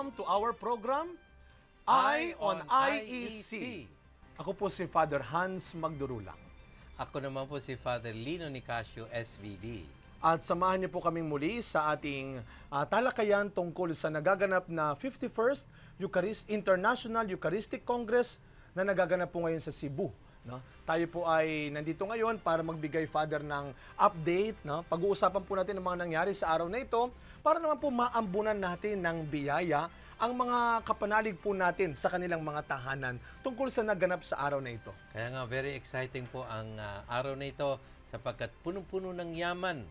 welcome to our program, Eye on IEC. Ako po si Father Hans Magdurulang. Ako naman po si Father Lino Nicasio, SVD. At samahan niyo po kaming muli sa ating talakayan tungkol sa nagaganap na 51st International Eucharistic Congress na nagaganap po ngayon sa Cebu. No? Tayo po ay nandito ngayon para magbigay, Father, ng update. No? Pag-uusapan po natin ang mga nangyari sa araw na ito para naman po maambunan natin ng biyaya ang mga kapanalig po natin sa kanilang mga tahanan tungkol sa naganap sa araw na ito. Kaya nga, very exciting po ang araw na ito sapagkat punong-puno ng yaman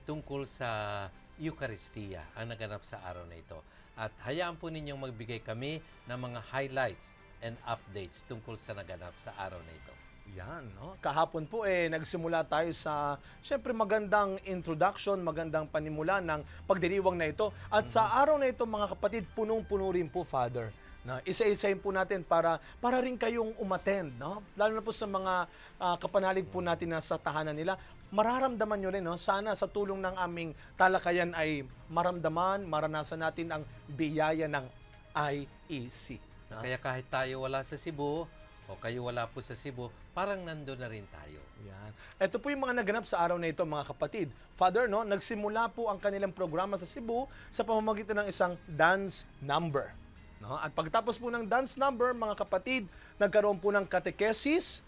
tungkol sa Eucharistia ang naganap sa araw na ito. At hayaan po ninyong magbigay kami ng mga highlights and updates tungkol sa naganap sa araw na ito. Yan, no? Kahapon po nagsimula tayo sa, syempre, magandang introduction, magandang panimula ng pagdiriwang na ito. At sa araw na ito, mga kapatid, punong-puno rin po, Father. Na isa-isahin po natin para rin kayong umattend, no? Lalo na po sa mga kapanalig po natin na sa tahanan nila. Mararamdaman nyo rin, no? Sana sa tulong ng aming talakayan ay maranasan natin ang biyaya ng IEC. Kaya kahit tayo wala sa Cebu o kayo wala po sa Cebu, parang nando na rin tayo. Yan. Ito po yung mga naganap sa araw na ito, mga kapatid. Father, no, nagsimula po ang kanilang programa sa Cebu sa pamamagitan ng isang dance number. No? At pagtapos po ng dance number, mga kapatid, nagkaroon po ng catechesis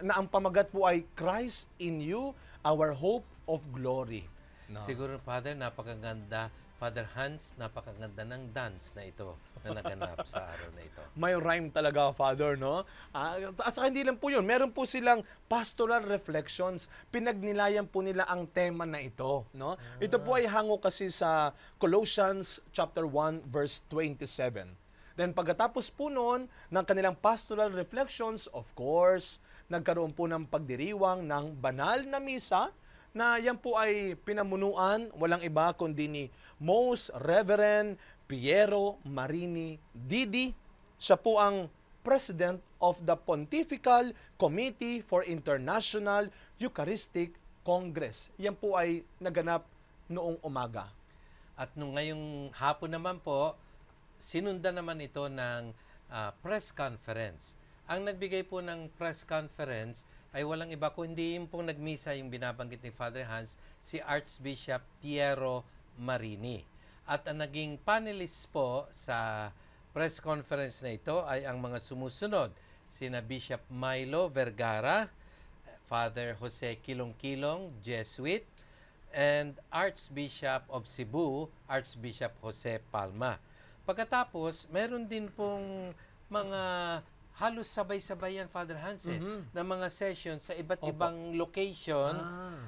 na ang pamagat po ay Christ in you, our hope of glory. No? Siguro, Father, napakaganda. Father Hans, napakaganda ng dance na ito na naganap sa araw na ito. May rhyme talaga, Father, no? At saka hindi lang po yun. Meron po silang pastoral reflections. Pinagnilayan po nila ang tema na ito, no? Ito po ay hango kasi sa Colossians chapter 1, verse 27. Then pagkatapos po noon ng kanilang pastoral reflections, of course, nagkaroon po ng pagdiriwang ng banal na misa na yan po ay pinamunuan, walang iba kundi ni Most Reverend Piero Marini Didi. Siya po ang President of the Pontifical Committee for International Eucharistic Congress. Yan po ay naganap noong umaga. At nung ngayong hapon naman po, sinundan naman ito ng press conference. Ang nagbigay po ng press conference ay walang iba kundi yung pong nagmisa yung binabanggit ni Father Hans, si Archbishop Piero Marini. At ang naging panelists po sa press conference na ito ay ang mga sumusunod, sina Bishop Milo Vergara, Father Jose Kilong-Kilong, Jesuit, and Archbishop of Cebu, Archbishop Jose Palma. Pagkatapos, meron din pong mga halos sabay-sabay yan, Father Hans, na mga sessions sa iba't ibang location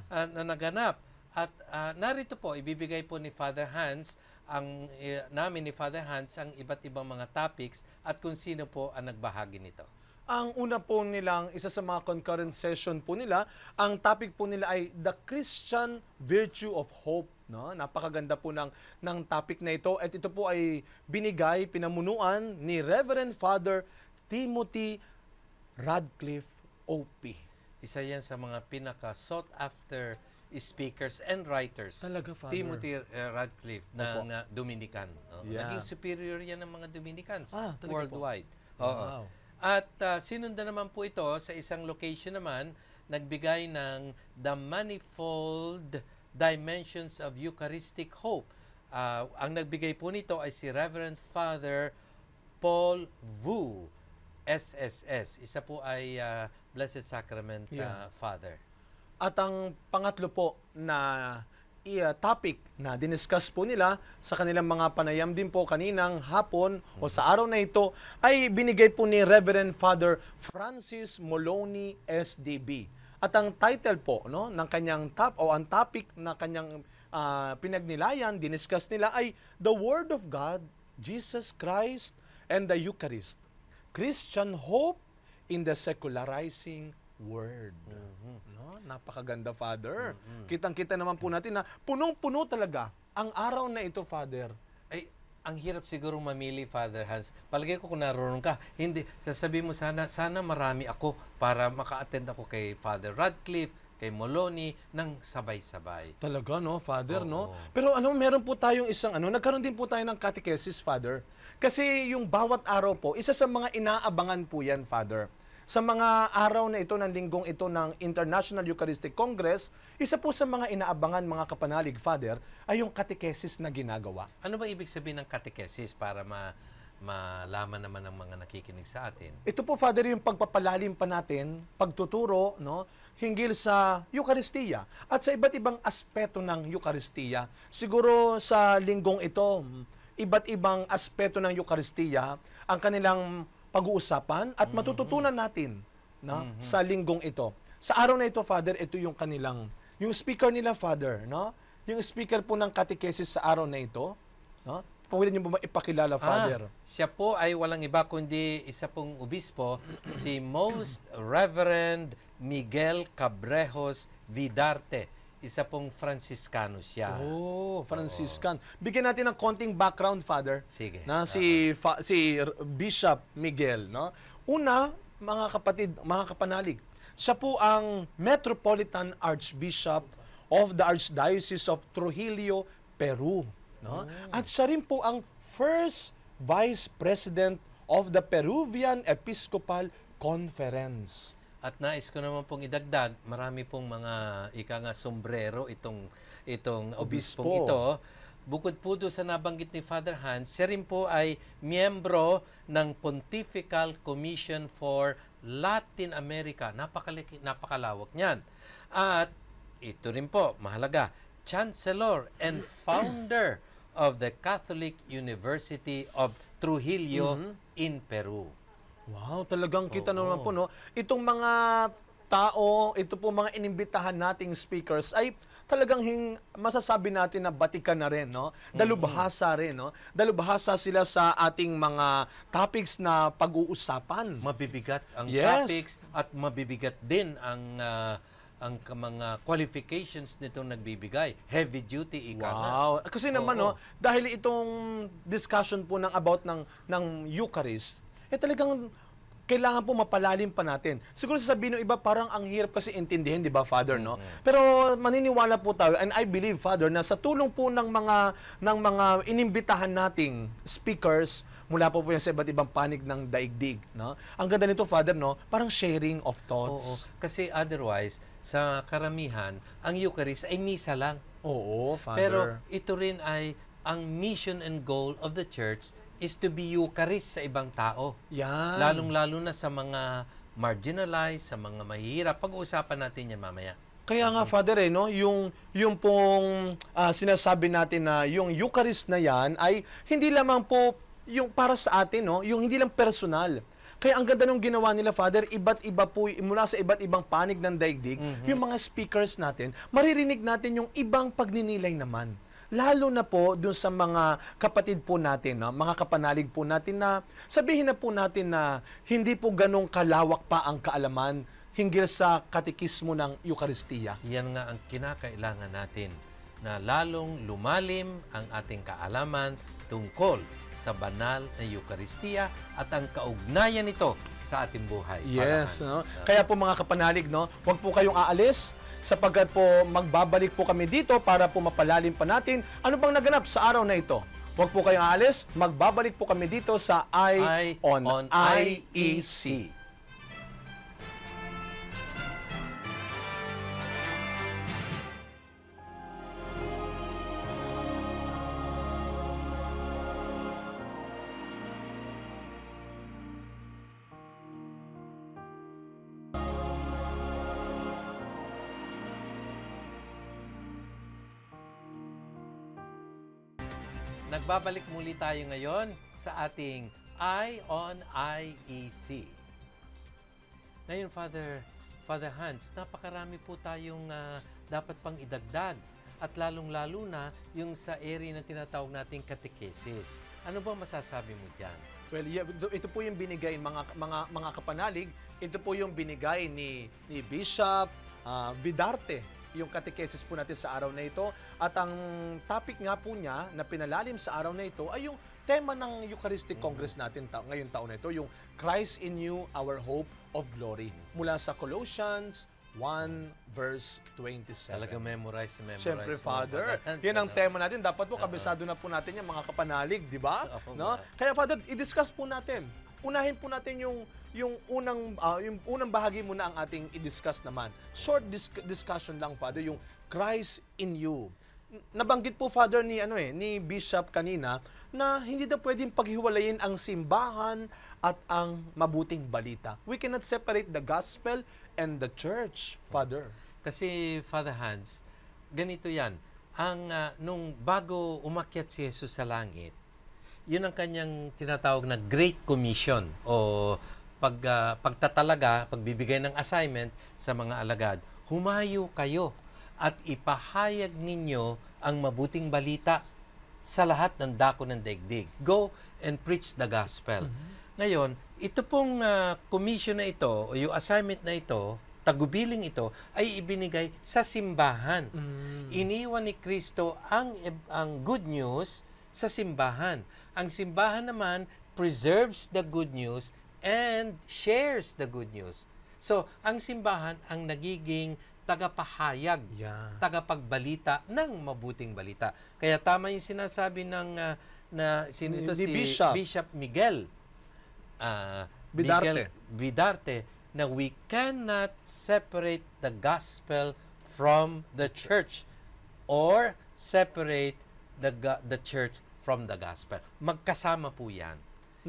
na naganap. At narito po, ibibigay po ni Father Hans, namin ni Father Hans, ang iba't ibang mga topics at kung sino po ang nagbahagi nito. Ang una po nilang, isa sa mga concurrent session po nila, ang topic po nila ay The Christian Virtue of Hope. No? Napakaganda po ng topic na ito. At ito po ay pinamunuan ni Reverend Father Timothy Radcliffe OP. Isa yan sa mga pinaka-sought after speakers and writers. Talaga, Father. Timothy Radcliffe ng Dominican. No? Yeah. Naging superior yan ng mga Dominicans worldwide. worldwide. Wow. At sinundan naman po ito sa isang location naman, nagbigay ng The Manifold Dimensions of Eucharistic Hope. Ang nagbigay po nito ay si Reverend Father Paul Vu, SSS. Isa po ay Blessed Sacrament Father. At ang pangatlo po na topic na diniscuss po nila sa kanilang mga panayam din po kaninang hapon o sa araw na ito ay binigay po ni Reverend Father Francis Moloney SDB. At ang title po ng kanyang ang topic na kanyang pinagnilayan, diniscuss nila ay The Word of God, Jesus Christ, and the Eucharist. Christian Hope in the Secularizing Word. No? Napakaganda, Father. Kitang-kita naman po natin na punong-puno talaga ang araw na ito, Father. Ay, ang hirap siguro mamili, Father Hans. Palagay ko kung naroon ka, hindi, sasabihin mo sana marami ako para maka-attend ako kay Father Radcliffe, kay Moloney ng sabay-sabay. Talaga, no, Father, no? Oo. Pero meron po tayong isang nagkaroon din po tayo ng catechesis, Father. Kasi yung bawat araw po, isa sa mga inaabangan po yan, Father. Sa mga araw na ito, ng linggong ito ng International Eucharistic Congress, isa po sa mga inaabangan, mga kapanalig, Father, ay yung catechesis na ginagawa. Ano ba ibig sabihin ng catechesis para malaman naman ng mga nakikinig sa atin? Ito po, Father, yung pagpapalalim pa natin, pagtuturo, no, hinggil sa Eucharistia at sa iba't ibang aspeto ng Eucharistia. Siguro sa linggong ito, iba't ibang aspeto ng Eucharistia ang kanilang pag-uusapan at matututunan natin sa linggong ito. Sa araw na ito, Father, ito yung yung speaker nila, Father, no? Yung speaker po ng catechesis sa araw na ito, no? Pwede niyo ba ipakilala, Father? Siya po ay walang iba kundi isa pong obispo, si Most Reverend Miguel Cabrejos Vidarte. Isa pong Franciscano siya. Oh, Franciscan. Bigyan natin ng konting background, Father. Sige. Na si Bishop Miguel, no? Una, mga kapatid, mga kapanalig, siya po ang Metropolitan Archbishop of the Archdiocese of Trujillo, Peru, no? At siya rin po ang first Vice President of the Peruvian Episcopal Conference. At nais ko naman pong idagdag, marami pong mga sombrero itong obispong ito. Bukod po doon sa nabanggit ni Father Hans, siya rin po ay miyembro ng Pontifical Commission for Latin America. Napakalawak niyan. At ito rin po, mahalaga, Chancellor and founder of the Catholic University of Trujillo in Peru. Wow, talagang kita naman po, no? Itong mga tao, ito po mga inimbitahan nating speakers ay talagang masasabi natin na batikan na rin, no? Dalubhasa rin, no? Dalubhasa sila sa ating mga topics na pag-uusapan. Mabibigat ang Yes. topics at mabibigat din ang mga qualifications nitong nagbibigay. Heavy duty, ika nga. Wow. Kasi naman, Oo. no, dahil itong discussion po about ng Eucharist, talagang kailangan po mapalalim pa natin. Siguro sasabihin ng iba, parang ang hirap kasi intindihin, di ba, Father, no? Pero maniniwala po tayo, and I believe, Father, na sa tulong po ng mga inimbitahan nating speakers, mula po yan sa iba't ibang panig ng daigdig, no? Ang ganda nito, Father, no? Parang sharing of thoughts. Oo. Kasi otherwise, sa karamihan, ang Eucharist ay misa lang. Oo, Father. Pero ito rin ay ang mission and goal of the church is to be Eucharist sa ibang tao. Yan. Lalong-lalo na sa mga marginalized, sa mga mahihirap. Pag-uusapan natin yan mamaya. Kaya nga, Father, no, yung pong sinasabi natin na yung Eucharist na yan ay hindi lamang po yung para sa atin, no, yung hindi lang personal. Kaya ang ganda ng ginawa nila, Father, iba't iba po, mula sa iba't ibang panig ng daigdig, yung mga speakers natin, maririnig natin yung ibang pagninilay naman. Lalo na po dun sa mga kapatid po natin, no? Mga kapanalig po natin na sabihin na po natin na hindi po ganong kalawak pa ang kaalaman hinggil sa katekismo ng Eucharistia. Yan nga ang kinakailangan natin, na lalong lumalim ang ating kaalaman tungkol sa banal na Eucharistia at ang kaugnayan nito sa ating buhay. Yes, Father no? Hans. Kaya po mga kapanalig, no, huwag po kayong aalis sapagkat po magbabalik po kami dito para po mapalalim pa natin ano bang naganap sa araw na ito. Huwag po kayong aalis, magbabalik po kami dito sa Eye on IEC. Nagbabalik muli tayo ngayon sa ating Eye on IEC. Ngayon, Father Hans, napakarami po tayong dapat pang idagdag at lalong-lalo na yung sa area na tinatawag nating catechesis. Ano ba masasabi mo dyan? Well, yeah, ito po yung binigay mga kapanalig, ito po yung binigay ni Bishop Vidarte, yung catechesis po natin sa araw na ito. At ang topic nga po niya na pinalalim sa araw na ito ay yung tema ng Eucharistic Congress natin ngayong taon na ito, yung Christ in You, Our Hope of Glory. Mula sa Colossians 1 verse 27. Talaga memorize. Siyempre, mo, Father, Hans, yan ang ano? tema natin. Dapat po, kabisado na po natin yung mga kapanalig, di ba? Oo No? nga. Kaya, Father, i-discuss po natin. Unahin po natin yung unang bahagi muna ang ating i-discuss naman. Short discussion lang, Father, yung Christ in you. Nabanggit po, Father, ni Bishop kanina na hindi daw pwedeng paghiwalayin ang simbahan at ang mabuting balita. We cannot separate the gospel and the church, Father. Kasi, Father Hans, ganito yan. Nung bago umakyat si Jesus sa langit, yun ang kanyang tinatawag na Great Commission o pagbibigay ng assignment sa mga alagad. Humayo kayo at ipahayag ninyo ang mabuting balita sa lahat ng dako ng daigdig. Go and preach the gospel. Ngayon, ito pong commission na ito o yung assignment na ito, tagubiling ito, ay ibinigay sa simbahan. Iniwan ni Kristo ang good news sa simbahan. Ang simbahan naman preserves the good news and shares the good news. So, ang simbahan ang nagiging tagapahayag, tagapagbalita ng mabuting balita. Kaya tama yung sinasabi ng si Bishop Miguel Vidarte na we cannot separate the gospel from the church or separate the church from the gospel. Magkasama po yan.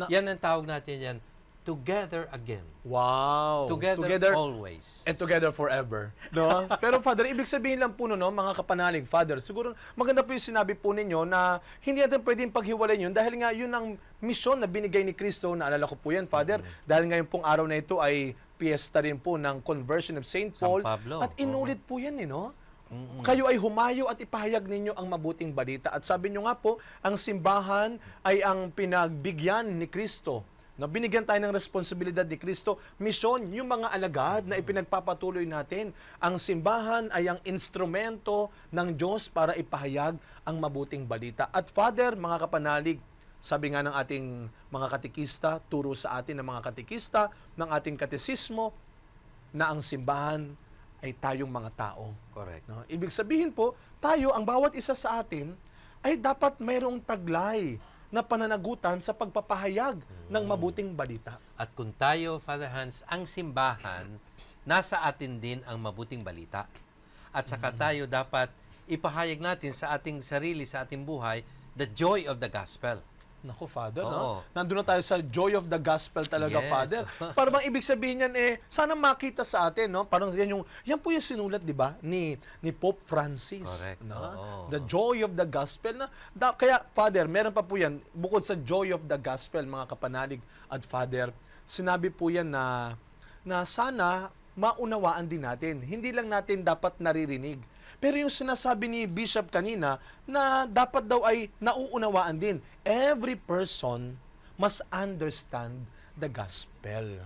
Yan ang tawag natin yan, together again. Wow. Together always. And together forever. No? Pero Father, ibig sabihin lang po mga kapanalig, Father, siguro maganda po yung sinabi po ninyo na hindi natin pwedeng paghiwalay yun dahil nga yun ang misyon na binigay ni Kristo. Naalala ko po yan, Father, dahil ngayon pong araw na ito ay piyesta rin po ng conversion of St. Paul. At inulit po yan, no? Kayo ay humayo at ipahayag ninyo ang mabuting balita. At sabi nyo nga po, ang simbahan ay ang pinagbigyan ni Kristo. No, binigyan tayo ng responsibilidad ni Kristo, misyon, yung mga alagad na ipinagpapatuloy natin. Ang simbahan ay ang instrumento ng Diyos para ipahayag ang mabuting balita. At Father, mga kapanalig, sabi nga ng ating mga katekista, turo sa atin ng mga katekista, ng ating katesismo, na ang simbahan ay tayong mga tao. Correct. No? Ibig sabihin po, tayo, ang bawat isa sa atin, ay dapat mayroong taglay na pananagutan sa pagpapahayag ng mabuting balita. At kung tayo, Father Hans, ang simbahan, nasa atin din ang mabuting balita. At saka tayo dapat ipahayag natin sa ating sarili, sa ating buhay, the joy of the gospel. Naku, Father, no? Nandun na tayo sa joy of the gospel talaga, Father. Para bang ibig sabihin yan, sana makita sa atin, no? Parang yan po yung sinulat, di ba, ni Pope Francis. Correct. No? The joy of the gospel. Kaya, Father, meron pa po yan, bukod sa joy of the gospel, mga kapanalig at Father, sinabi po yan na sana maunawaan din natin. Hindi lang natin dapat naririnig. Pero yung sinasabi ni Bishop kanina na dapat daw ay nauunawaan din. Every person must understand the gospel.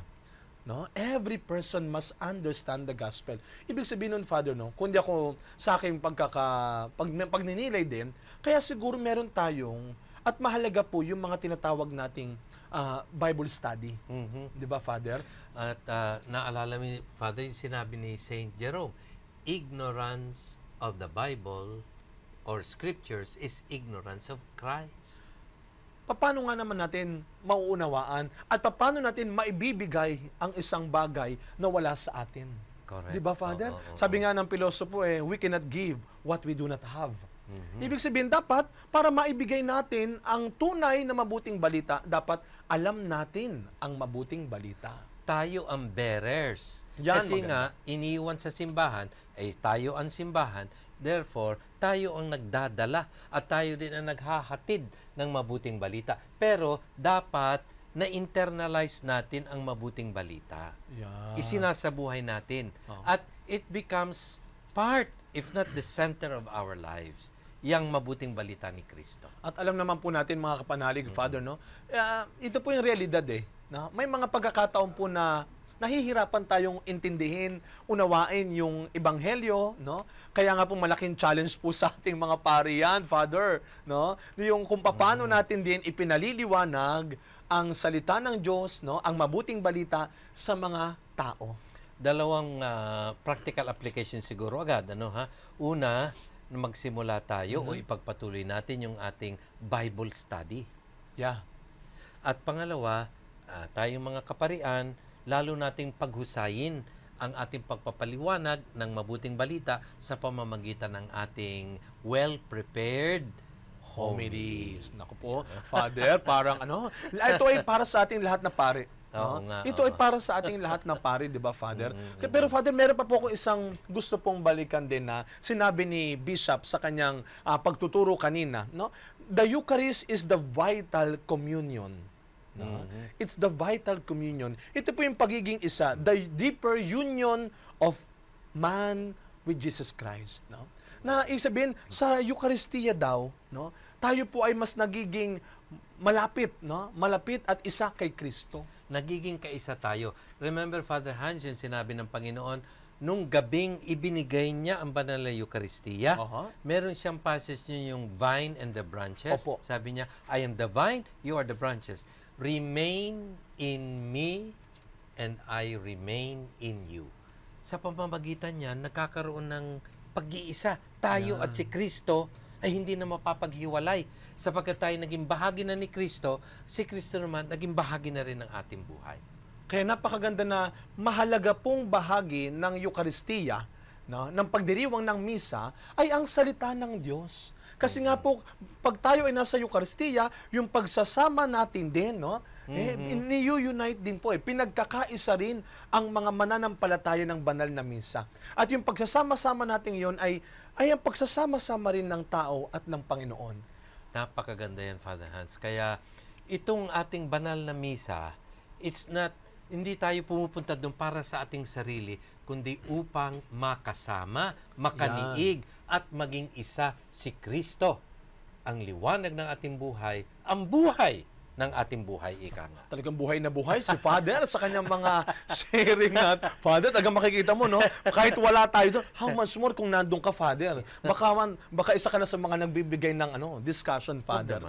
No? Every person must understand the gospel. Ibig sabihin nun, Father, no? Kundi ako sa aking pagninilay din, kaya siguro meron tayong, at mahalaga po yung mga tinatawag nating Bible study. Di ba, Father? At naalala mo, Father, yung sinabi ni Saint Jerome, ignorance of the Bible or scriptures is ignorance of Christ. Paano nga naman natin mauunawaan at paano natin maibibigay ang isang bagay na wala sa atin? Correct. Di ba, Father? Sabi nga ng pilosopo, we cannot give what we do not have. Ibig sabihin, dapat para maibigay natin ang tunay na mabuting balita, dapat alam natin ang mabuting balita. Tayo ang bearers. Yan, kasi maganda. nga, iniwan sa simbahan, ay tayo ang simbahan, therefore, tayo ang nagdadala at tayo din ang naghahatid ng mabuting balita. Pero, dapat na-internalize natin ang mabuting balita. Yeah. Isinasabuhay natin. At it becomes part, if not the center of our lives, yang mabuting balita ni Kristo. At alam naman po natin, mga kapanalig, Father, no? Ito po yung realidad no? May mga pagkakataon po na nahihirapan tayong intindihin, unawain yung ebanghelyo, no? Kaya nga po malaking challenge po sa ating mga pariyan, Father, no? Yung kung paano natin din ipinaliliwanag ang salita ng Diyos, no? Ang mabuting balita sa mga tao. dalawang practical application siguro agad. Ano, ha? Una, na magsimula tayo o ipagpatuloy natin yung ating Bible study. Yeah. At pangalawa, tayong mga kaparian, lalo nating paghusayin ang ating pagpapaliwanag ng mabuting balita sa pamamagitan ng ating well-prepared homilies. Naku po, Father, parang ito ay para sa ating lahat na pare. Oo nga, Ito ay para sa ating lahat na pare, di ba, Father? Pero Father, meron pa po ako isang gusto pong balikan din na sinabi ni Bishop sa kanyang pagtuturo kanina. No? The Eucharist is the vital communion. No? It's the vital communion. Ito po yung pagiging isa, the deeper union of man with Jesus Christ. No? Na ibig sabihin, sa Eucharistia daw, no, tayo po ay mas nagiging malapit, no? Malapit at isa kay Kristo. Nagiging kaisa tayo. Remember, Father Hans, yung sinabi ng Panginoon, nung gabing ibinigay niya ang banal na Eucharistia, meron siyang passage niya yung vine and the branches. Opo. Sabi niya, I am the vine, you are the branches. Remain in me and I remain in you. Sa pamamagitan niya, nagkakaroon ng pag-iisa. Tayo at si Kristo ay hindi na mapapaghiwalay. Sapagkat tayo naging bahagi na ni Kristo, si Kristo naman naging bahagi na rin ng ating buhay. Kaya napakaganda na mahalaga pong bahagi ng Eucharistia, no, ng pagdiriwang ng misa, ay ang salita ng Diyos. Kasi nga po, pag tayo ay nasa Eucharistia, yung pagsasama natin din, no, ni-unite din po. Pinagkakaisa rin ang mga mananampalataya ng banal na misa. At yung pagsasama-sama natin yon ay ang pagsasama-sama rin ng tao at ng Panginoon. Napakaganda yan, Father Hans. Kaya itong ating banal na misa, hindi tayo pumupunta doon para sa ating sarili, kundi upang makasama, makaniig, at maging isa si Kristo. Ang liwanag ng ating buhay, ang buhay ng ating buhay, ika nga. Talagang buhay na buhay si Father sa kanyang mga sharing at Father, talagang makikita mo, no? Kahit wala tayo doon, how much more kung nandun ka, Father? Baka isa ka na sa mga nagbibigay ng discussion, Father.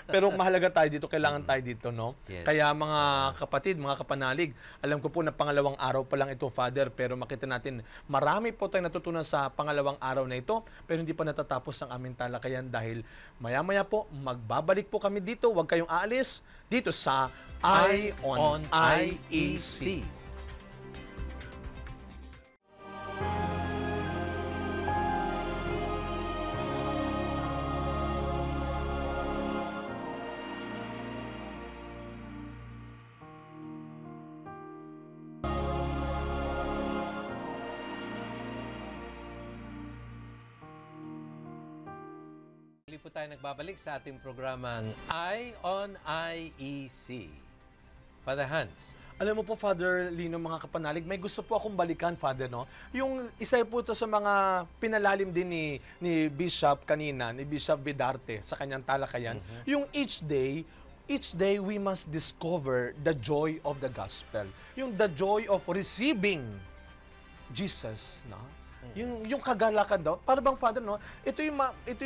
pero mahalaga tayo dito, kailangan tayo dito, no? Yes. Kaya mga kapatid, mga kapanalig, alam ko po na pangalawang araw pa lang ito, Father, pero makita natin, marami po tayong natutunan sa pangalawang araw na ito, pero hindi pa natatapos ang aming talakayan dahil maya-maya po, magbabalik po kami dito, huwag kayong aalis, dito sa Eye on IEC. Muli po tayo nagbabalik sa ating programang Eye on IEC. Father Hans. Alam mo po, Father Lino, mga kapanalig, may gusto po akong balikan, Father, no? Yung isa po ito sa mga pinalalim din ni Bishop kanina, ni Bishop Vidarte sa kanyang talakayan. Yung each day we must discover the joy of the gospel. Yung the joy of receiving Jesus, no? Yung kagalakan daw, para bang, Father, no? Ito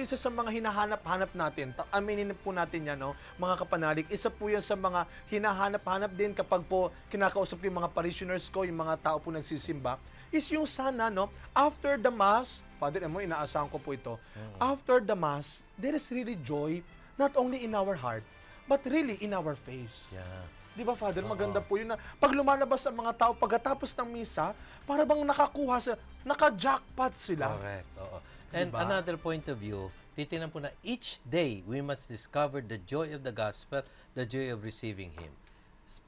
isa sa mga hinahanap-hanap natin. Aminin po natin yan, no? Mga kapanalig, isa po yan sa mga hinahanap-hanap din kapag po kinakausap ko yung mga parishioners ko, yung mga tao po nagsisimba, is yung sana, no? After the Mass, Father, inaasahan ko po ito, after the Mass, there is really joy, not only in our heart, but really in our face. Yeah. Di ba, Father? Maganda po yun na pag lumalabas ang mga tao pagkatapos ng misa, para bang nakakuha sila, naka-jackpot sila. Correct. Oo. And Diba? another point of view, titinan po na each day we must discover the joy of the gospel, the joy of receiving Him.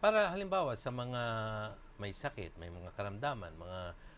Para halimbawa sa mga may sakit, may mga karamdaman,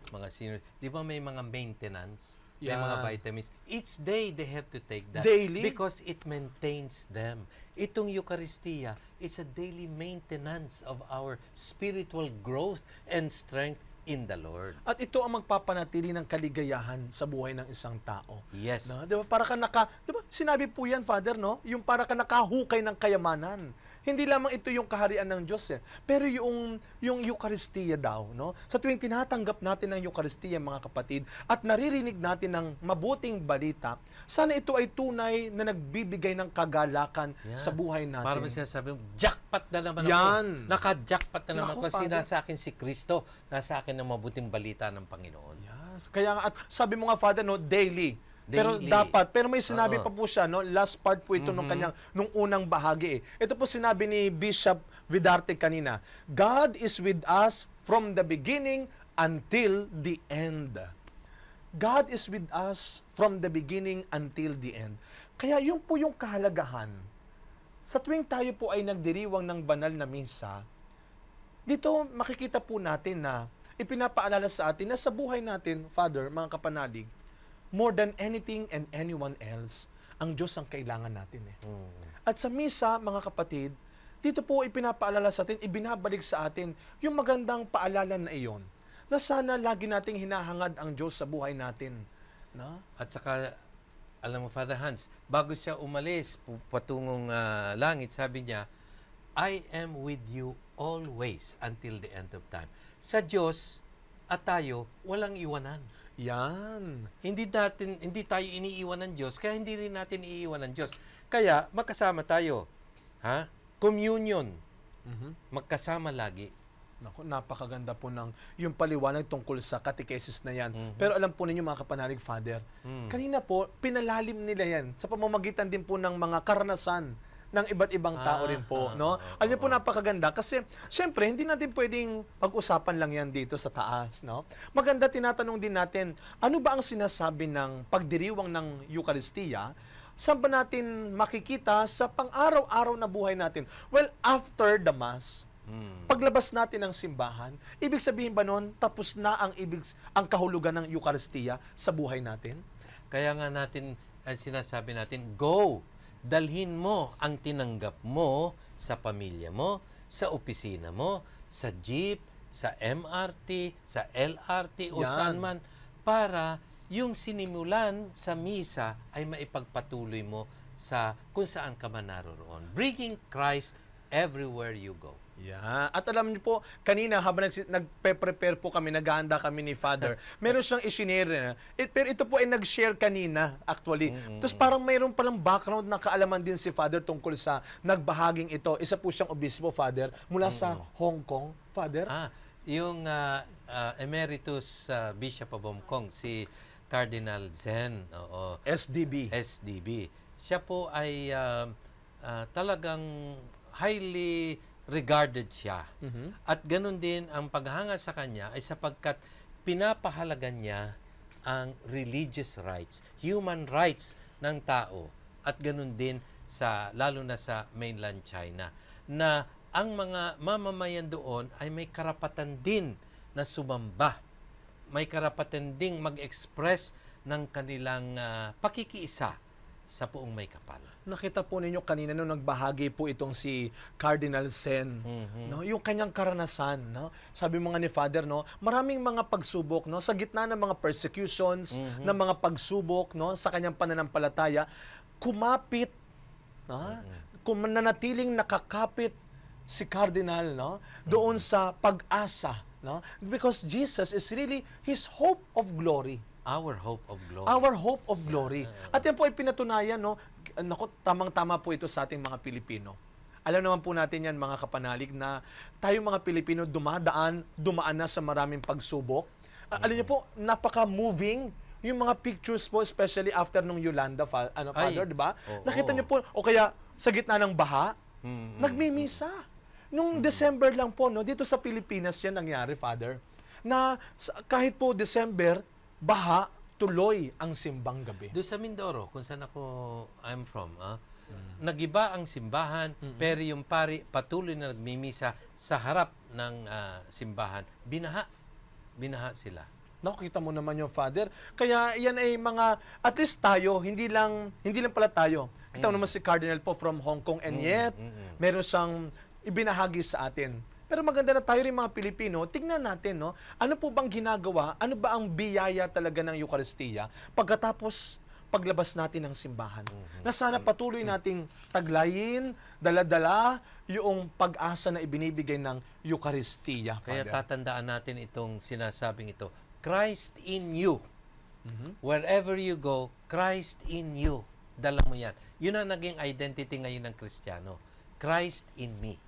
mga seniors, di ba may mga maintenance? May mga vitamins. Each day, they have to take that. Daily? Because it maintains them. Itong Eucharistia, it's a daily maintenance of our spiritual growth and strength in the Lord. At ito ang magpapanatili ng kaligayahan sa buhay ng isang tao. Yes. No? Di ba? Para ka di ba? Sinabi po yan, Father, no? Yung para ka nakahukay ng kayamanan. hindi lamang ito yung kaharian ng Diyos pero yung Eucharistia daw, no? Sa tuwing tinatanggap natin ang Eucharistia, mga kapatid, at naririnig natin ng mabuting balita, sana ito ay tunay na nagbibigay ng kagalakan sa buhay natin. Para sinasabi mo, jackpot na naman Yan. ako. Naka-jackpot na naman Naku, ako kasi Father. nasa akin si Kristo, nasa akin ang mabuting balita ng Panginoon. Yes. Kaya nga, at sabi mo nga, Father, no, daily. Pero Daily. dapat, pero may sinabi Oo. pa po siya, no? Last part po ito nung kanyang nung unang bahagi. Ito po sinabi ni Bishop Vidarte kanina. God is with us from the beginning until the end. God is with us from the beginning until the end. Kaya yun po yung kahalagahan. Sa tuwing tayo po ay nagdiriwang ng banal na misa, dito makikita po natin na ipinapaalala sa atin na sa buhay natin, Father, mga kapanalig, more than anything and anyone else, ang Diyos ang kailangan natin At sa misa, mga kapatid, dito po ipinapaalala sa atin, ibinabalik sa atin yung magandang paalala na iyon, na sana lagi nating hinahangad ang Diyos sa buhay natin. No? At saka, alam mo, Father Hans, bago siya umalis patungong langit, sabi niya, I am with you always until the end of time. Sa Diyos at tayo, walang iwanan. Yan. Hindi tayo iniiwan ng Diyos, kaya hindi rin natin iiwan ng Diyos. Kaya, magkasama tayo. Ha? Communion. Magkasama lagi. Naku, napakaganda po ng yung paliwanag tungkol sa catechesis na yan. Pero alam po ninyo, mga kapanalig, Father, kanina po, pinalalim nila yan sa pamamagitan din po ng mga karanasan ng iba't ibang tao rin po, no? Alam niyo po, napakaganda kasi syempre hindi natin pwedeng pag-usapan lang yan dito sa taas, no? Maganda, tinatanong din natin, ano ba ang sinasabi ng pagdiriwang ng Eucharistia? Saan ba natin makikita sa pang-araw-araw na buhay natin? Well, after the Mass, paglabas natin ng simbahan, ibig sabihin ba nun, tapos na ang kahulugan ng Eucharistia sa buhay natin? Kaya nga natin, sinasabi natin, go! Dalhin mo ang tinanggap mo sa pamilya mo, sa opisina mo, sa jeep, sa MRT, sa LRT o Yan. saan man, para yung sinimulan sa misa ay maipagpatuloy mo sa kung saan ka man naroroon. Bringing Christ everywhere you go. Yeah. At alam niyo po, kanina habang nagpe-prepare po kami, naghahanda kami ni Father, meron siyang i-share. Pero ito po ay nag-share kanina, actually. Tapos parang mayroon palang background na kaalaman din si Father tungkol sa nagbahaging ito. Isa po siyang obispo, Father, mula sa Hong Kong, Father. Yung Emeritus Bishop of Hong Kong, si Cardinal Zen, SDB. Siya po ay talagang highly regarded siya. At ganun din ang paghanga sa kanya ay sapagkat pinapahalagan niya ang religious rights, human rights ng tao. At ganun din lalo na sa mainland China, na ang mga mamamayan doon ay may karapatan din na sumamba. May karapatan ding mag-express ng kanilang pakikiisa sa Poong May Kapal. Nakita po ninyo kanina nung nagbahagi po itong si Cardinal Zen, no? Yung kanyang karanasan, no? Sabi mga ni Father, no, maraming mga pagsubok, no, sa gitna ng mga persecutions, ng mga pagsubok, no, sa kanyang pananampalataya, kumapit, no? Nanatiling nakakapit si Cardinal, no, doon sa pag-asa, no? Because Jesus is really his hope of glory. Our hope of glory. Our hope of glory. At yan po ay pinatunayan, no? Naku, tamang-tama po ito sa ating mga Pilipino. Alam naman po natin yan, mga kapanalig, na tayo mga Pilipino dumaan na sa maraming pagsubok. Alam niyo po, napaka-moving yung mga pictures po, especially after nung Yolanda, Father, di ba? Nakita niyo po, o kaya sa gitna ng baha, nagmimisa. Nung December lang po, no, dito sa Pilipinas yan nangyari, Father, na kahit po December, baha, tuloy ang simbang gabi. Doon sa Mindoro, kung saan I'm from, nagiba ang simbahan, pero yung pari patuloy na nagmimisa sa harap ng simbahan, binaha sila. Nakita mo naman yung Father. Kaya yan ay mga, at least tayo, hindi lang pala tayo. Kita mo naman si Cardinal po from Hong Kong, and yet, meron siyang ibinahagi sa atin. Pero maganda na tayo rin mga Pilipino, tingnan natin, no? Ano po bang ginagawa? Ano ba ang biyaya talaga ng Eucharistia? Pagkatapos paglabas natin ng simbahan. Na sana patuloy nating taglayin, dala-dala yung pag-asa na ibinibigay ng Eucharistia, Kaya Father. tatandaan natin itong sinasabing ito, Christ in you. Wherever you go, Christ in you. Dala mo yan. Yun ang naging identity ngayon ng Kristiyano. Christ in me.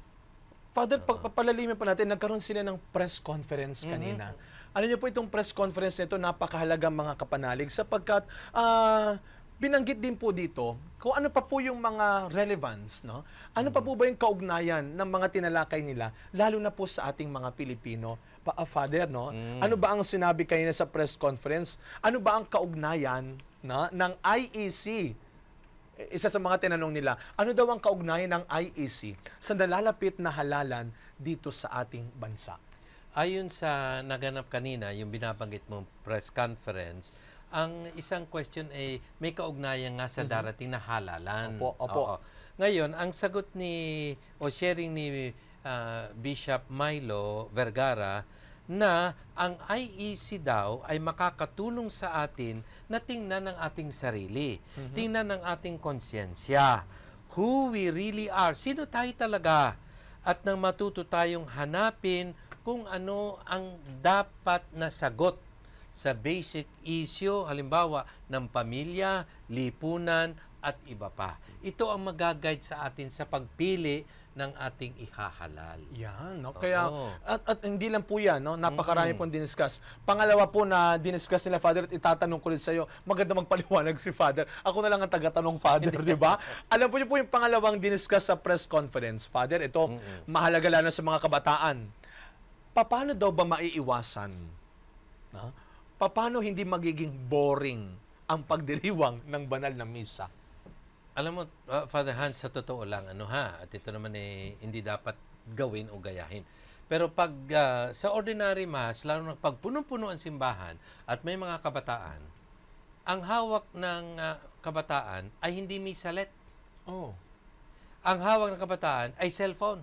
Father, papalalimin pa natin, nagkaroon sila ng press conference kanina. Alam niyo po itong press conference nito, napakahalaga mga kapanalig sapagkat binanggit din po dito kung ano pa po yung mga relevance, no? Ano pa po ba yung kaugnayan ng mga tinalakay nila, lalo na po sa ating mga Pilipino, Father, no? Ano ba ang sinabi kanina sa press conference? Ano ba ang kaugnayan ng IEC? Isa sa mga tinanong nila, ano daw ang kaugnayan ng IEC sa nalalapit na halalan dito sa ating bansa? Ayon sa naganap kanina, yung binabanggit mong press conference, ang isang question ay may kaugnayan nga sa darating na halalan. Opo. Oo. Ngayon, ang sagot o sharing ni Bishop Milo Vergara na ang IEC daw ay makakatulong sa atin na tingnan ang ating sarili, tingnan ang ating konsyensya, who we really are, sino tayo talaga, at nang matuto tayong hanapin kung ano ang dapat na sagot sa basic issue, halimbawa, ng pamilya, lipunan, at iba pa. Ito ang mag-guide sa atin sa pagpili ng ating ihahalal. Yan, no? Kaya, Oo. at hindi lang po yan, no? Napakarami pong diniscuss. Pangalawa po na diniscuss nila, Father, at itatanong ko rin sa iyo, maganda magpaliwanag si Father. Ako na lang ang taga-tanong, Father, di ba? Alam po niyo po yung pangalawang diniscuss sa press conference, Father, ito, mahalaga lalo sa mga kabataan. Paano daw ba maiiwasan? No? Paano hindi magiging boring ang pagdiriwang ng banal na misa? Alam mo, Father Hans, sa totoo lang, at ito naman hindi dapat gawin o gayahin. Pero pag sa ordinary mass, lalo na pag punong-puno ang simbahan at may mga kabataan, ang hawak ng kabataan ay hindi misalet. Oh. Ang hawak ng kabataan ay cellphone.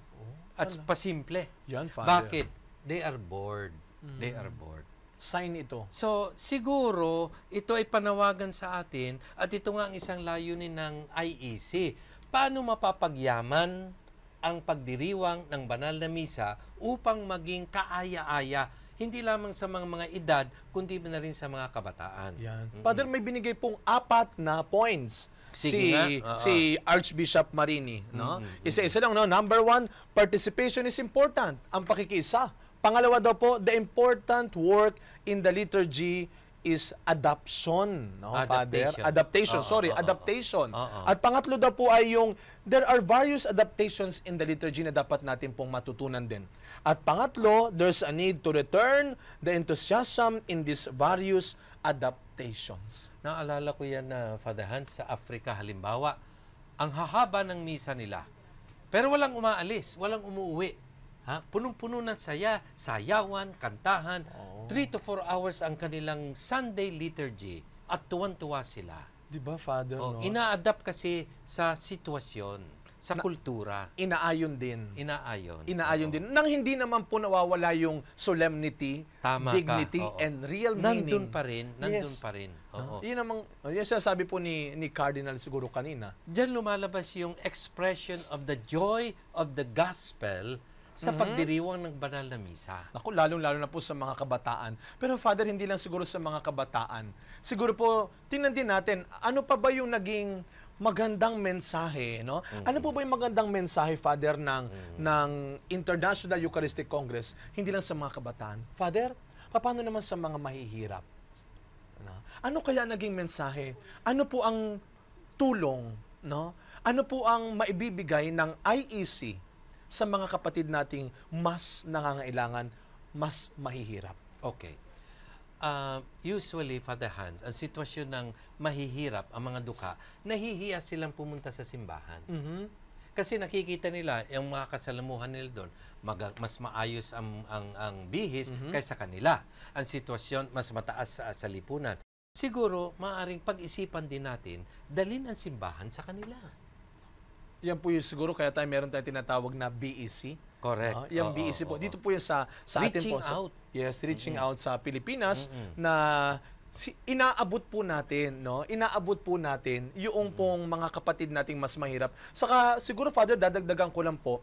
At pasimple. Yan, Father. Bakit? They are bored. They are bored. Sign ito. So, siguro, ito ay panawagan sa atin at ito nga ang isang layunin ng IEC. Paano mapapagyaman ang pagdiriwang ng banal na misa upang maging kaaya-aya, hindi lamang sa mga edad, kundi na rin sa mga kabataan. Yan. Father, may binigay pong 4 na points Sige si Archbishop Marini, no? Isa-isa lang, no? Number 1, participation is important. Ang pakikiisa. Pangalawa daw po, the important work in the liturgy is adoption, no, Father? Adaptation, adaptation. At pangatlo daw po ay yung, there are various adaptations in the liturgy na dapat natin pong matutunan din. At pangatlo, there's a need to return the enthusiasm in these various adaptations. Naalala ko yan na, Father Hans, sa Africa halimbawa, ang hahaba ng misa nila. Pero walang umaalis, walang umuuwi. Punong-puno ng saya, sayawan, kantahan. 3 to 4 hours ang kanilang Sunday liturgy at tuwan-tuwa sila. Di ba, Father? No? Ina-adapt kasi sa sitwasyon, sa kultura. Inaayon din. Inaayon. Din. Nang hindi naman po nawawala yung solemnity, Tama dignity, ka. and real Nandun meaning. pa rin. Yun namang, yung sinasabi po ni Cardinal siguro kanina. Diyan lumalabas yung expression of the joy of the gospel sa pagdiriwang ng banal na misa. Naku, lalong-lalo na po sa mga kabataan. Pero Father, hindi lang siguro sa mga kabataan. Siguro po, tingnan din natin, ano pa ba yung naging magandang mensahe, no? Ano po ba yung magandang mensahe, Father, ng International Eucharistic Congress, hindi lang sa mga kabataan? Father, paano naman sa mga mahihirap? Ano kaya naging mensahe? Ano po ang tulong, no? Ano po ang maibibigay ng IEC sa mga kapatid nating mas nangangailangan, mas mahihirap? Okay. Usually, Father Hans, ang sitwasyon ng mahihirap, ang mga duka, nahihiya silang pumunta sa simbahan. Kasi nakikita nila, yung mga kasalamuhan nila doon, mas maayos ang bihis kaysa kanila. Ang sitwasyon, mas mataas sa lipunan. Siguro, maaaring pag-isipan din natin, dalhin ang simbahan sa kanila. Yan po yung siguro, kaya meron tayong tinatawag na BEC. Correct. Yung BEC po. Dito po yung sa atin po. Reaching out. Yes, reaching out sa Pilipinas na inaabot po natin, no? Inaabot po natin yung pong mga kapatid nating mas mahirap. Saka siguro, Father, dadagdagan ko lang po,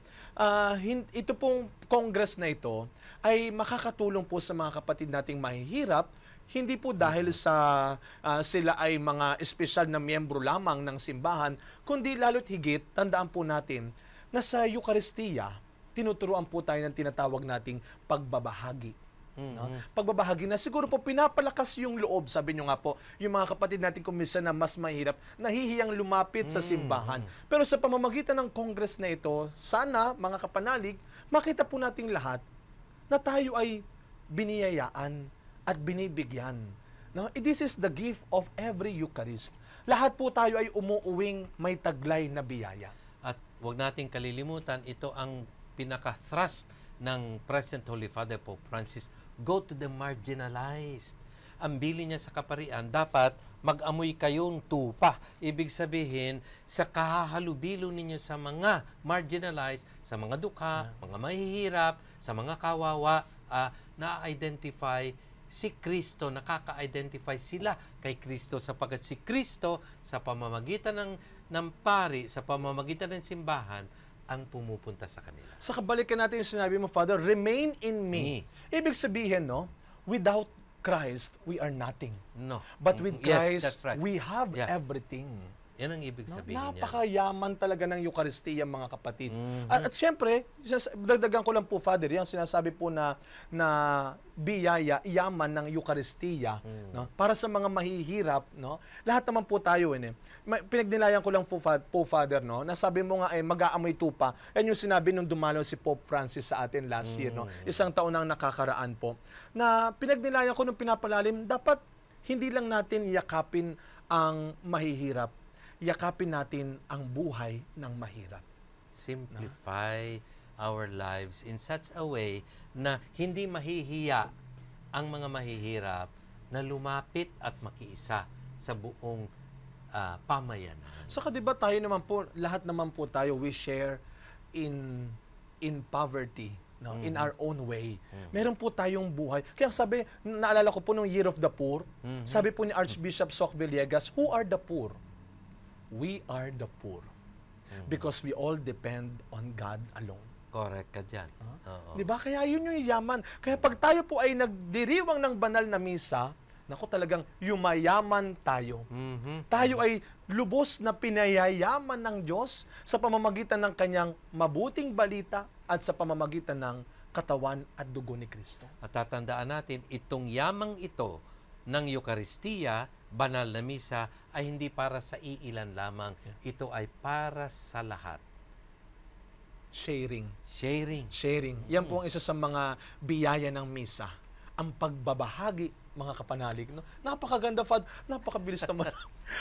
ito pong Congress na ito ay makakatulong po sa mga kapatid nating mahihirap, hindi po dahil sa sila ay mga espesyal na miyembro lamang ng simbahan, kundi lalo't higit, tandaan po natin na sa Eucharistia, tinuturuan po tayo ng tinatawag nating pagbabahagi. No? Pagbabahagi na siguro po pinapalakas yung loob, sabi nyo nga po, yung mga kapatid natin kumisa na mas mahirap, nahihiyang lumapit sa simbahan. Pero sa pamamagitan ng Congress na ito, sana mga kapanalig, makita po nating lahat na tayo ay biniyayaan at binibigyan. No? This is the gift of every Eucharist. Lahat po tayo ay umuuwing may taglay na biyaya. At huwag nating kalilimutan, ito ang pinaka-thrust ng Present Holy Father Pope Francis, go to the marginalized. Ang bili niya sa kaparian, dapat mag-amoy kayong tupa. Ibig sabihin, sa kahahalubilo ninyo sa mga marginalized, sa mga dukha, mga mahihirap, sa mga kawawa, na-identify si Kristo, nakaka-identify sila kay Kristo sapagkat si Kristo sa pamamagitan ng pari, sa pamamagitan ng simbahan, ang pumupunta sa kanila. Sa kabalikan natin yung sinabi mo, Father, remain in me. Ibig sabihin, no, without Christ, we are nothing. No. But with Christ, that's right. we have everything. Yan ang ibig sabihin niya. Napakayaman talaga ng Eucharistia, mga kapatid. At syempre, dagdagan ko lang po, Father, yung sinasabi po na biyaya, yaman ng Eucharistia, no? Para sa mga mahihirap, no? Lahat naman po tayo, pinagnilayan ko lang po, Father, no? Nasabi mo nga, mag-aamoy tupa. Yan yung sinabi nung dumalaw si Pope Francis sa atin last year, no? Isang taon nang nakakaraan po. Na pinagnilayan ko nung pinapalalim, dapat hindi lang natin yakapin ang mahihirap, yakapin natin ang buhay ng mahirap. Simplify our lives in such a way na hindi mahihiya ang mga mahihirap na lumapit at makiisa sa buong pamayanan. Saka 'di ba tayo naman po, lahat naman po tayo, we share in poverty, no? In our own way. Meron po tayong buhay. Kaya sabi, naalala ko po nung Year of the Poor, sabi po ni Archbishop Soc Villegas, who are the poor? We are the poor. Because we all depend on God alone. Correct ka dyan. Di ba? Kaya yun yung yaman. Kaya pag tayo po ay nagdiriwang ng banal na misa, naku, talagang yumayaman tayo. Tayo ay lubos na pinayayaman ng Diyos sa pamamagitan ng kanyang mabuting balita at sa pamamagitan ng katawan at dugo ni Kristo. At tatandaan natin, itong yamang ito ng Eucharistia, banal na misa, ay hindi para sa iilan lamang. Ito ay para sa lahat. Sharing. Sharing. Yan po ang isa sa mga biyaya ng misa. Ang pagbabahagi, mga kapanalig. No? Napakaganda, Fad. Napakabilis naman.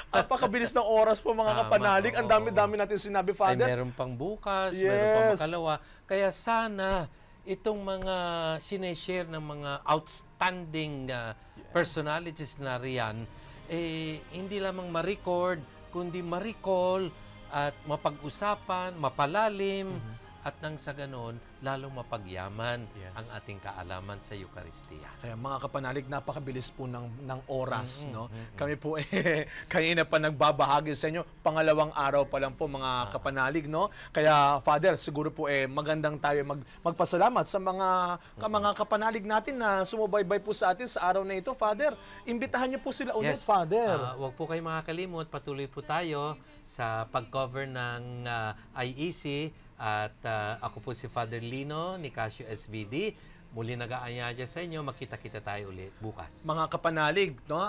Napakabilis ng oras po, mga kapanalig. Ang dami-dami natin sinabi, Father. Ay, meron pang bukas, meron pang makalawa. Kaya sana, itong mga sineshare ng mga outstanding personalities na riyan, hindi lamang ma-record, kundi ma-recall at mapag-usapan, mapalalim, at nang sa ganon, lalong mapagyaman ang ating kaalaman sa Eucharistia. Kaya mga kapanalig, napakabilis po ng oras. No? Kami po kanina pa nagbabahagi sa inyo, pangalawang araw pa lang po, mga kapanalig. No? Kaya Father, siguro po magandang tayo magpasalamat sa mga kapanalig natin na sumubaybay po sa atin sa araw na ito. Father, imbitahan niyo po sila ulit, Father. Huwag po kayo makakalimot, patuloy po tayo sa pag-cover ng IEC. At ako po si Father Lino, Nicasio SVD. Muli nag-aanyaya sa inyo, makita-kita tayo ulit bukas. Mga kapanalig, no?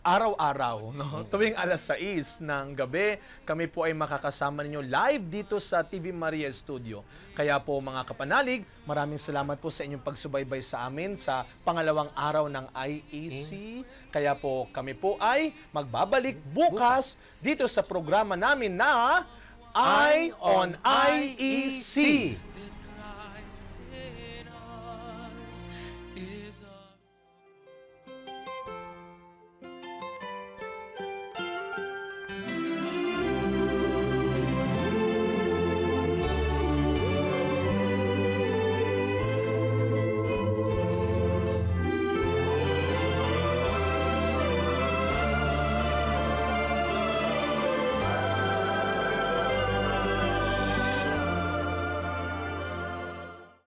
Araw-araw, no? Tuwing alas 6 ng gabi, kami po ay makakasama ninyo live dito sa TV Maria Studio. Kaya po, mga kapanalig, maraming salamat po sa inyong pagsubaybay sa amin sa pangalawang araw ng IEC. Kaya po, kami po ay magbabalik bukas dito sa programa namin na Eye on IEC.